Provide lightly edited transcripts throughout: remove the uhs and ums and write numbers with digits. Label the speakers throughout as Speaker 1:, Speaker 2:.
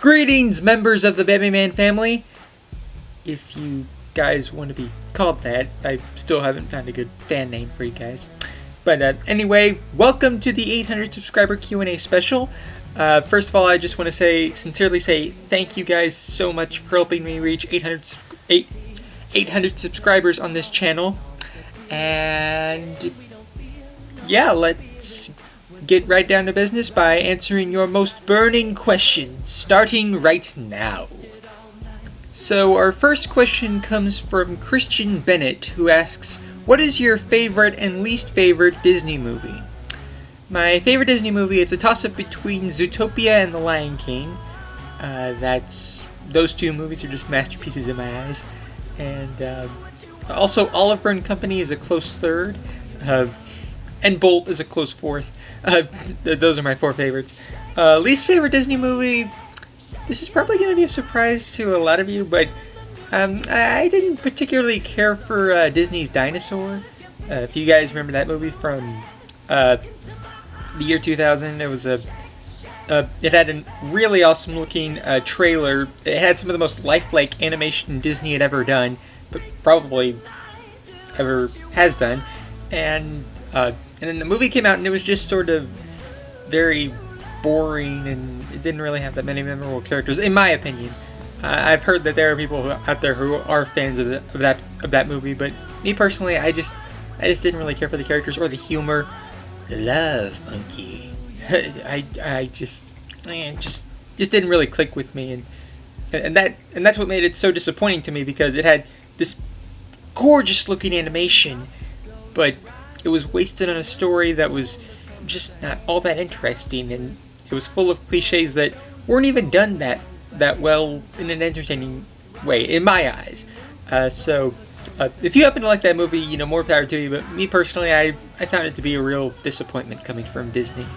Speaker 1: Greetings, members of the Bambi Man family. If you guys want to be called that, I still haven't found a good fan name for you guys. But anyway, welcome to the 800 subscriber Q&A special. First of all, I just want to sincerely say thank you guys so much for helping me reach 800 subscribers on this channel. And yeah, let's get right down to business by answering your most burning questions, starting right now. So our first question comes from Christian Bennett, who asks, what is your favorite and least favorite Disney movie? My favorite Disney movie, it's a toss-up between Zootopia and The Lion King. Those two movies are just masterpieces in my eyes. And also Oliver and Company is a close third. And Bolt is a close fourth. Those are my four favorites. Least favorite Disney movie, this is probably going to be a surprise to a lot of you, but I didn't particularly care for Disney's Dinosaur. If you guys remember that movie from the year 2000, it had a really awesome looking trailer. It had some of the most lifelike animation Disney had ever done, but probably ever has done. And then the movie came out and it was just sort of very boring and it didn't really have that many memorable characters, in my opinion. I've heard that there are people out there who are fans of that movie, but me personally, I just didn't really care for the characters or the humor. The love monkey. I just didn't really click with me, and that's what made it so disappointing to me, because it had this gorgeous looking animation, but it was wasted on a story that was just not all that interesting, and it was full of cliches that weren't even done that well in an entertaining way, in my eyes. So if you happen to like that movie, more power to you, but me personally, I found it to be a real disappointment coming from Disney.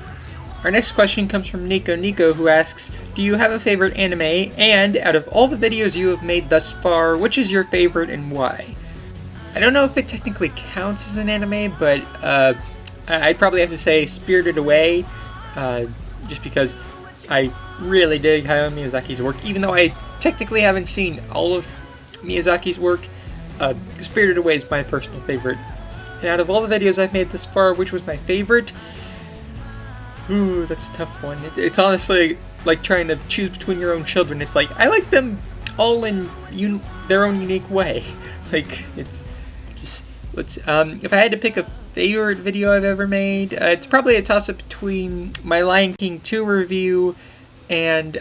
Speaker 1: Our next question comes from Nico, who asks, do you have a favorite anime, and out of all the videos you have made thus far, which is your favorite and why? I don't know if it technically counts as an anime, but I'd probably have to say Spirited Away, just because I really dig Hayao Miyazaki's work. Even though I technically haven't seen all of Miyazaki's work, Spirited Away is my personal favorite. And out of all the videos I've made thus far, which was my favorite? Ooh, that's a tough one. It's honestly like trying to choose between your own children. It's like, I like them all in their own unique way. Like, it's just, if I had to pick a favorite video I've ever made, it's probably a toss-up between my Lion King 2 review and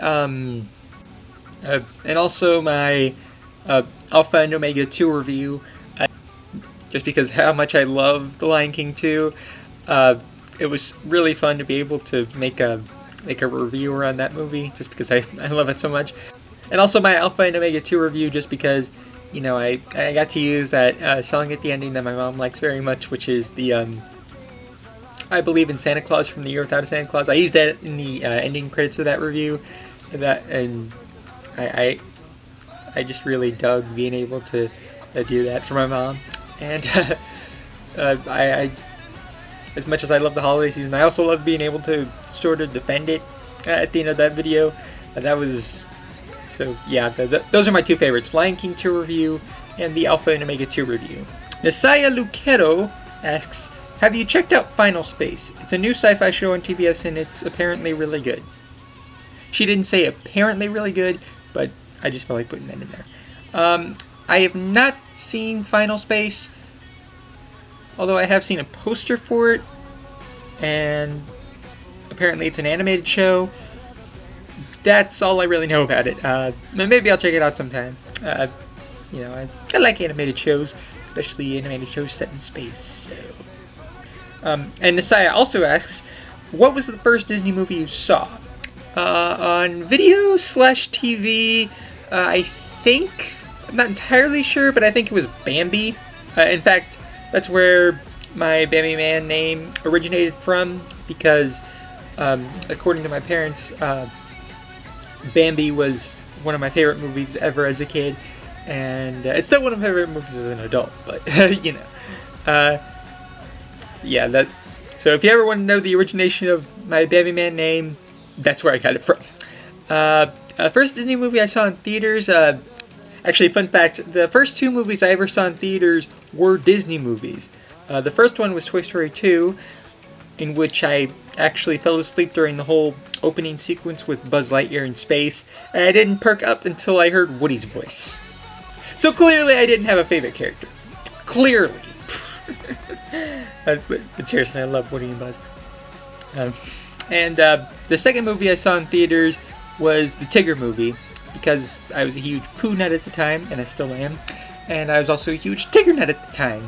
Speaker 1: also my Alpha and Omega 2 review, just because how much I love The Lion King 2. It was really fun to be able to make a review around that movie, just because I love it so much. And also my Alpha and Omega 2 review, just because I got to use that song at the ending that my mom likes very much, which is the I Believe in Santa Claus from The Year Without a Santa Claus. I used that in the ending credits of that review, and I just really dug being able to do that for my mom. And I as much as I love the holiday season, I also love being able to sort of defend it at the end of that video. So yeah, those are my two favorites, Lion King 2 review and the Alpha and Omega 2 review. Nasaya Lucero asks, have you checked out Final Space? It's a new sci-fi show on TBS and it's apparently really good. She didn't say apparently really good, but I just felt like putting that in there. I have not seen Final Space, although I have seen a poster for it, and apparently it's an animated show. That's all I really know about it. Maybe I'll check it out sometime. I like animated shows, especially animated shows set in space. So. And Nasaya also asks, what was the first Disney movie you saw? On video/TV, I think, I'm not entirely sure, but I think it was Bambi. In fact, that's where my Bambi Man name originated from, because according to my parents, Bambi was one of my favorite movies ever as a kid, and it's still one of my favorite movies as an adult, but yeah, so if you ever want to know the origination of my Bambi Man name, that's where I got it from. First Disney movie I saw in theaters. Actually, fun fact: the first two movies I ever saw in theaters were Disney movies. The first one was Toy Story 2, in which I actually fell asleep during the whole opening sequence with Buzz Lightyear in space, and I didn't perk up until I heard Woody's voice. So clearly, I didn't have a favorite character. Clearly. But seriously, I love Woody and Buzz. The second movie I saw in theaters was the Tigger movie, because I was a huge Pooh nut at the time, and I still am. And I was also a huge Tigger nut at the time,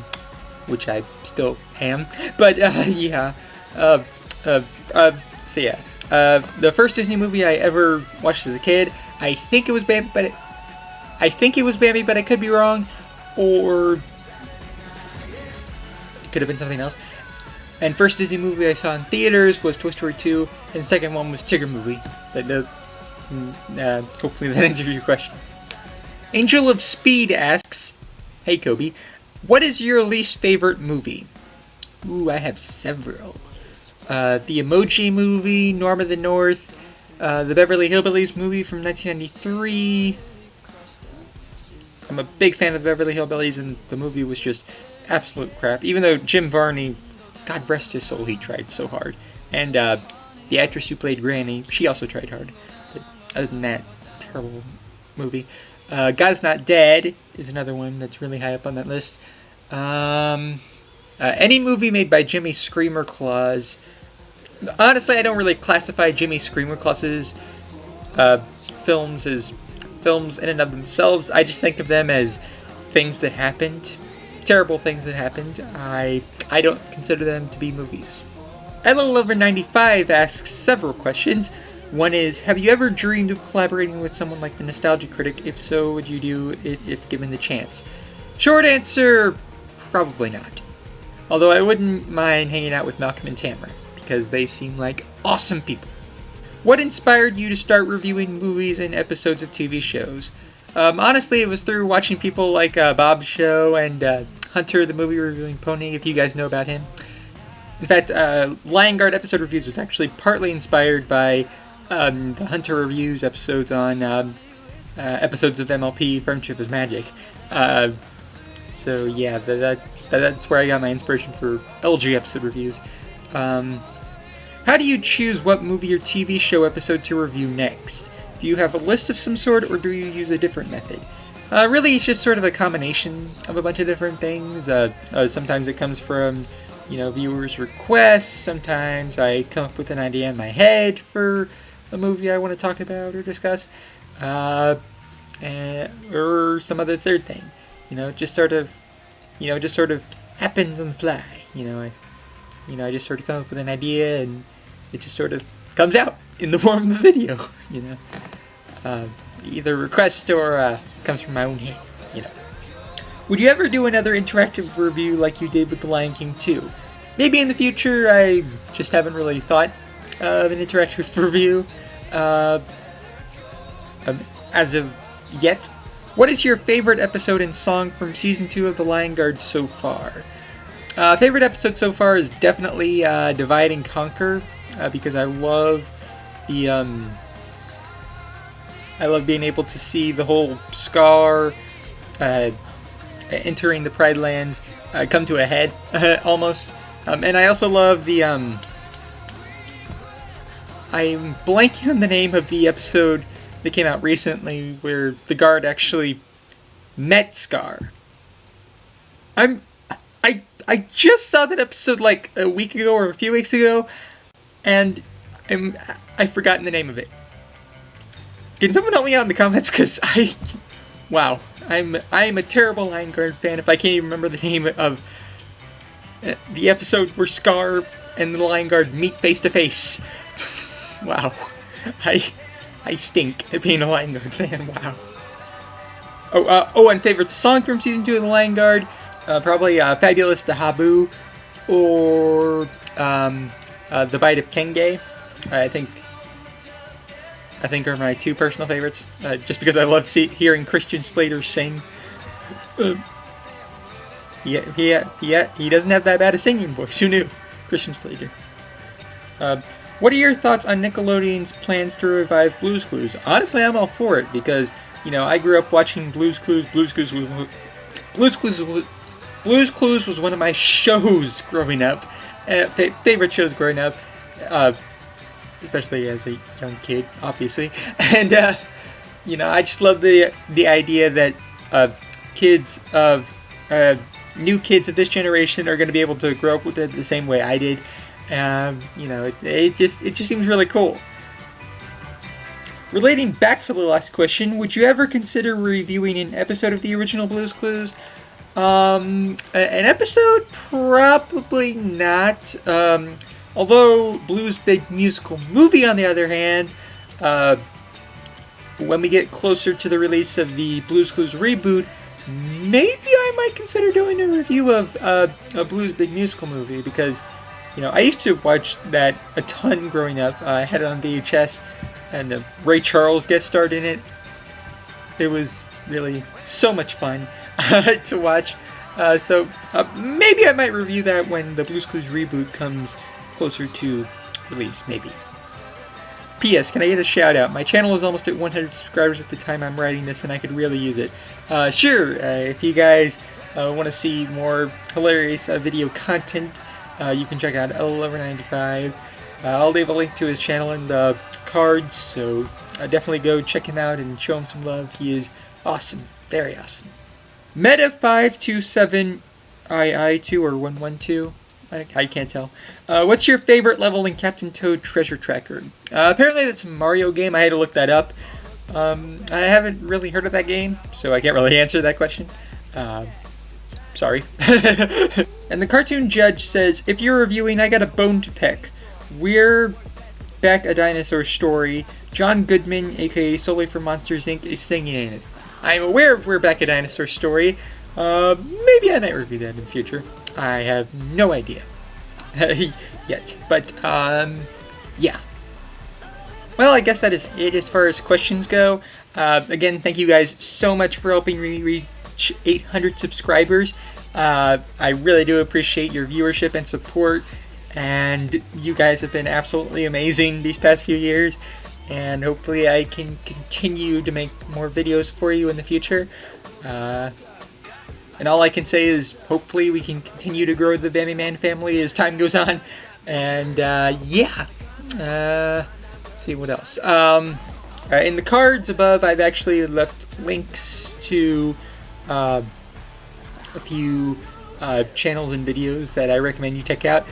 Speaker 1: which I still am. But, yeah. So yeah. The first Disney movie I ever watched as a kid, I think it was Bambi, but I could be wrong. Or it could have been something else. And first Disney movie I saw in theaters was Toy Story 2, and the second one was Tigger movie. Hopefully that answers your question. Angel of Speed asks, "Hey Kobe, what is your least favorite movie?" Ooh, I have several. The Emoji Movie, Norm of the North, the Beverly Hillbillies movie from 1993. I'm a big fan of the Beverly Hillbillies, and the movie was just absolute crap. Even though Jim Varney, God rest his soul, he tried so hard. And the actress who played Granny, she also tried hard. But other than that, terrible movie. God's Not Dead is another one that's really high up on that list. Any movie made by Jimmy Screamer Claus. Honestly, I don't really classify Jimmy Screamer Claus's films as films in and of themselves. I just think of them as things that happened. Terrible things that happened. I don't consider them to be movies. LLover95 asks several questions. One is, have you ever dreamed of collaborating with someone like the Nostalgia Critic? If so, would you do it if given the chance? Short answer, probably not. Although I wouldn't mind hanging out with Malcolm and Tamara, because they seem like awesome people. What inspired you to start reviewing movies and episodes of TV shows? Honestly, it was through watching people like Bob's Show and Hunter, the movie reviewing pony, if you guys know about him. In fact, Lion Guard episode reviews was actually partly inspired by the Hunter reviews episodes on episodes of MLP Friendship is Magic. So yeah, that's where I got my inspiration for LG episode reviews. How do you choose what movie or TV show episode to review next? Do you have a list of some sort, or do you use a different method? Really, it's just sort of a combination of a bunch of different things. Sometimes it comes from, viewers' requests. Sometimes I come up with an idea in my head for a movie I want to talk about or discuss. Or some other third thing. Just sort of happens on the fly. I just sort of come up with an idea and it just sort of comes out in the form of a video, either request or comes from my own head, Would you ever do another interactive review like you did with The Lion King 2? Maybe in the future. I just haven't really thought of an interactive review as of yet. What is your favorite episode and song from Season 2 of The Lion Guard so far? Favorite episode so far is definitely Divide and Conquer, because I love I love being able to see the whole Scar entering the Pride Lands come to a head, almost. And I also love the I'm blanking on the name of the episode that came out recently where the guard actually met Scar. I just saw that episode like a week ago or a few weeks ago, and I've forgotten the name of it. Can someone help me out in the comments? Because wow, I'm a terrible Lion Guard fan if I can't even remember the name of the episode where Scar and the Lion Guard meet face to face. Wow, I stink at being a Lion Guard fan. Wow. And favorite song from Season 2 of the Lion Guard? Probably Fabulous to Habu, or The Bite of Kenge. I think are my two personal favorites, just because I love hearing Christian Slater sing. He doesn't have that bad a singing voice. Who knew? Christian Slater. What are your thoughts on Nickelodeon's plans to revive Blue's Clues? Honestly, I'm all for it because, you know, I grew up watching Blue's Clues. Blue's Clues was one of my shows growing up, favorite shows growing up, especially as a young kid, obviously. And you know, I just love the idea that kids of new kids of this generation are going to be able to grow up with it the same way I did. You know, it just seems really cool. Relating back to the last question, would you ever consider reviewing an episode of the original Blue's Clues? An episode? Probably not. Although Blue's Big Musical Movie, on the other hand, when we get closer to the release of the Blue's Clues reboot, maybe I might consider doing a review of a Blue's Big Musical Movie, because, you know, I used to watch that a ton growing up. I had it on VHS, and Ray Charles guest starred in it. It was really so much fun to watch. So maybe I might review that when the Blue's Clues reboot comes closer to release, maybe. P.S. Can I get a shout out? My channel is almost at 100 subscribers at the time I'm writing this, and I could really use it. Sure, if you guys want to see more hilarious video content, you can check out L1195. I'll leave a link to his channel in the cards, so definitely go check him out and show him some love. He is awesome, very awesome. Meta527II or 112. I can't tell. What's your favorite level in Captain Toad Treasure Tracker? Apparently that's a Mario game. I had to look that up. I haven't really heard of that game, so I can't really answer that question. Sorry. And the cartoon judge says, if you're reviewing, I got a bone to pick. We're Back a Dinosaur Story. John Goodman, aka Solely for Monsters Inc., is singing in it. I'm aware of We're Back a Dinosaur Story. Maybe I might review that in the future. I have no idea yet, but yeah. Well, I guess that is it as far as questions go. Again, thank you guys so much for helping me reach 800 subscribers. I really do appreciate your viewership and support, and you guys have been absolutely amazing these past few years, and hopefully I can continue to make more videos for you in the future. And all I can say is, hopefully we can continue to grow the Bambi Man family as time goes on. And, yeah. Let's see, what else? In the cards above, I've actually left links to a few channels and videos that I recommend you check out.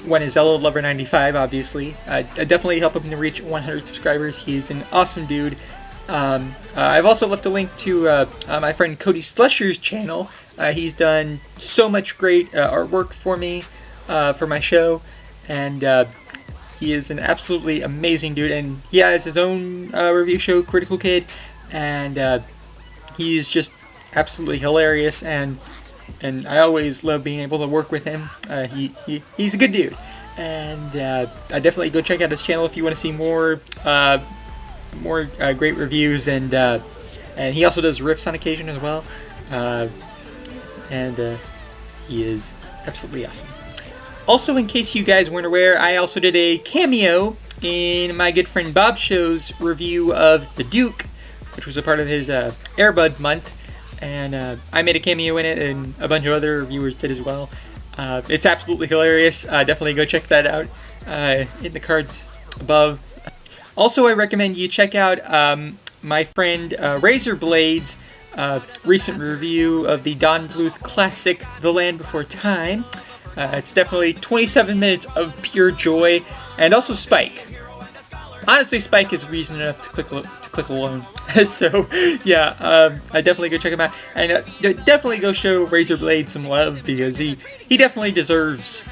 Speaker 1: One is Lover95, obviously. I definitely help him to reach 100 subscribers. He's an awesome dude. I've also left a link to my friend Cody Slusher's channel. He's done so much great artwork for me for my show, and he is an absolutely amazing dude, and he has his own review show, Critical Kid, and he's just absolutely hilarious, and I always love being able to work with him. He's a good dude, and I definitely go check out his channel if you want to see more great reviews, and he also does riffs on occasion as well, and he is absolutely awesome. Also, in case you guys weren't aware, I also did a cameo in my good friend Bob Show's review of The Duke, which was a part of his Air Bud month, and I made a cameo in it, and a bunch of other reviewers did as well. It's absolutely hilarious. Definitely go check that out in the cards above. Also, I recommend you check out my friend Razorblade's recent review of the Don Bluth classic, The Land Before Time. It's definitely 27 minutes of pure joy, and also Spike. Honestly, Spike is reason enough to click alone. So, yeah, I definitely go check him out, and definitely go show Razorblade some love, because he definitely deserves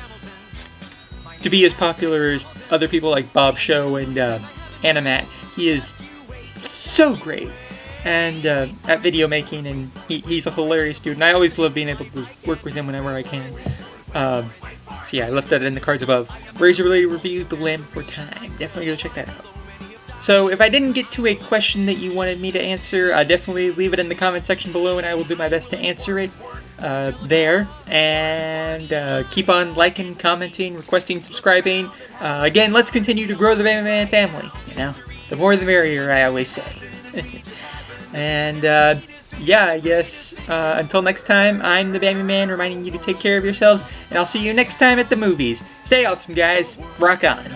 Speaker 1: to be as popular as other people like Bob Show and Animat. He is so great and at video making, and he's a hilarious dude, and I always love being able to work with him whenever I can. So yeah, I left that in the cards above. Razorblade reviews The Land Before Time. Definitely go check that out. So if I didn't get to a question that you wanted me to answer, definitely leave it in the comment section below and I will do my best to answer it there. And keep on liking, commenting, requesting, subscribing. Again, let's continue to grow the Bammy Man family. You know, the more the merrier, I always say. And yeah, I guess until next time, I'm the Bammy Man reminding you to take care of yourselves, and I'll see you next time at the movies. Stay awesome, guys. Rock on.